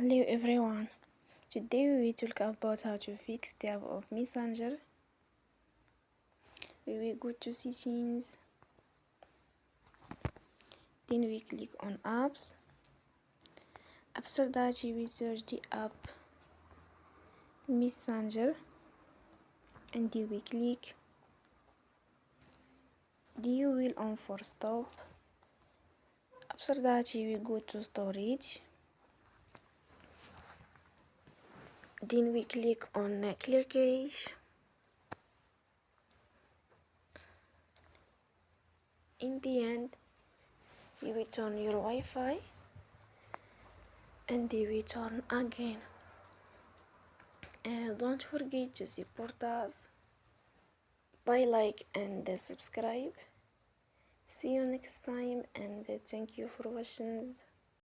Hello everyone. Today we will talk about how to fix the app of Messenger. We will go to settings, then we click on apps. After that we will search the app Messenger and you will click. Then you will on for stop. After that you will go to storage. Then we click on clear cache. In the end, you will turn your Wi-Fi and you will turn again. Don't forget to support us by like and subscribe. See you next time and thank you for watching.